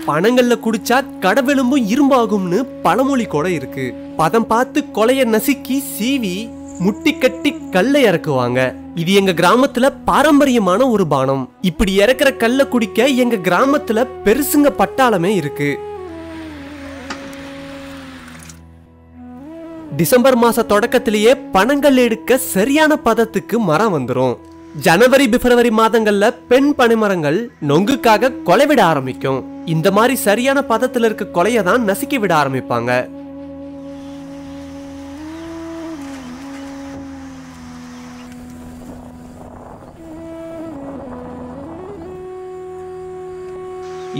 பணங்கள்ல குடிச்சா கடவெலும்பும் இரும்பாகும்னு பழமொழி கூட இருக்கு. பதம் பார்த்து கொலைய நசுக்கி சீவி முட்டி கட்டி கல்லை இறக்குவாங்க. இது எங்க கிராமத்துல பாரம்பரியமான ஒரு பானம். இப்படி இறக்குற கல்ல குடிக்க எங்க கிராமத்துல பெருசுங்க பட்டாளமே இருக்கு. டிசம்பர் மாச தொடக்கத்திலேயே பனங்கல் எடுக்க சரியான பதத்துக்கு மரம் வந்துரும். ஜனவரி பிப்ரவரி மாதங்கள்ல பெண் பனைமரங்கள் நொங்குக்காக கொலை விட ஆரம்பிக்கும். இந்த மாதிரி சரியான பதத்துல இருக்க கொலையை தான் நசுக்கி விட ஆரம்பிப்பாங்க.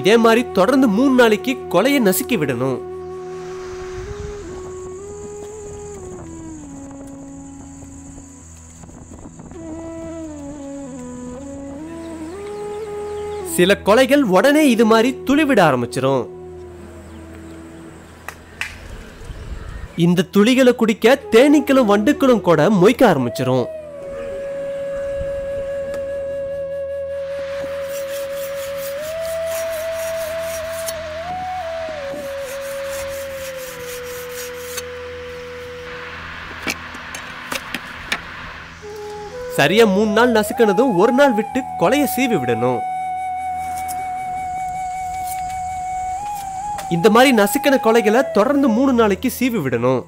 இதே மாதிரி தொடர்ந்து 3 நாளைக்கு கொலையை நசுக்கி விடணும். சில கொலைகள் உடனே இது மாதிரி துளிவிட ஆரம்பிச்சிரும். இந்த துளிகளை குடிக்க தேனீக்களும் வண்டுக்களும் கூட மொய்க்க ஆரம்பிச்சிரும். சரியா 3 நாள் நசுக்கினதும் 1 நாள் விட்டு கொலையை சீவி விடணும். இந்த மாதிரி நசுக்கின கொலைகளை தொடர்ந்து 3 நாளைக்கு சீவி விடணும்.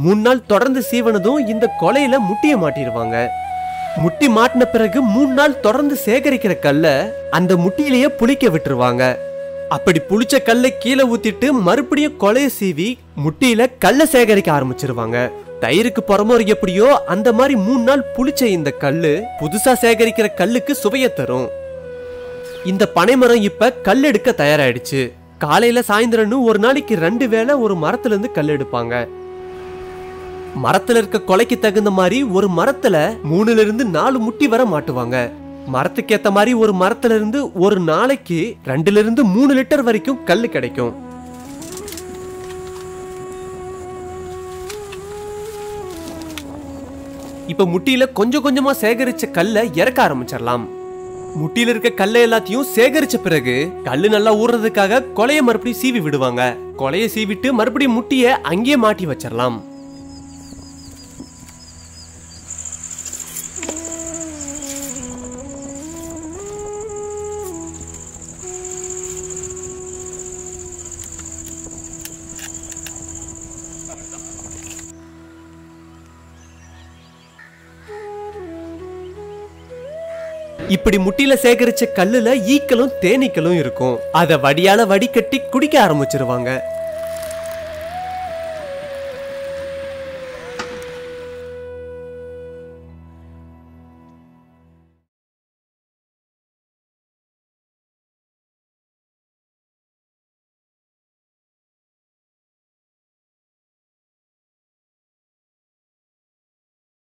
மூணு நாள் தொடர்ந்து சீவனதும் இந்த கொலையில முட்டிய மாட்டிடுவாங்க. முட்டி மாட்டின பிறகு 3 நாள் தொடர்ந்து சேகரிக்கிற கல்ல அந்த முட்டியிலேயே புளிக்க விட்டுருவாங்க. அப்படி புளிச்ச கல்லை கீழே ஊத்திட்டு மறுபடியும் கொலைய சீவி முட்டியில கல்ல சேகரிக்க ஆரம்பிச்சிருவாங்க. தயிருக்கு புறமோர் எப்படியோ அந்த மாதிரி 3 நாள் புளிச்ச இந்த கல்லு புதுசா சேகரிக்கிற கல்லுக்கு சுவைய தரும். இந்த பனைமரம் இப்ப கல் எடுக்க தயாராயிடுச்சு. காலையில சாயந்தரம்னு ஒரு நாளைக்கு 2 வேளை ஒரு மரத்துல இருந்து கல் எடுப்பாங்க. மரத்துல இருக்க கொலைக்கு தகுந்த மாதிரி ஒரு மரத்துல 3ல இருந்து 4 முட்டி வர மாட்டுவாங்க. மரத்துக்கு ஏத்த மாதிரி ஒரு மரத்துல இருந்து ஒரு நாளைக்கு 2ல இருந்து 3 லிட்டர் வரைக்கும் கல்லு கிடைக்கும். இப்ப முட்டியில கொஞ்சம் கொஞ்சமா சேகரிச்ச கல்ல இறக்க ஆரம்பிச்சிடலாம். முட்டியில இருக்க கல்லை எல்லாத்தையும் சேகரிச்ச பிறகு கல்லு நல்லா ஊறதுக்காக கொலைய மறுபடியும் சீவி விடுவாங்க. கொலைய சீவிட்டு மறுபடியும் முட்டிய அங்கேயே மாட்டி வச்சிடலாம். இப்படி முட்டியில சேகரிச்ச கல்லுல ஈக்களும் தேனீக்களும் இருக்கும். அத வடியால வடிகட்டி குடிக்க ஆரம்பிச்சிருவாங்க.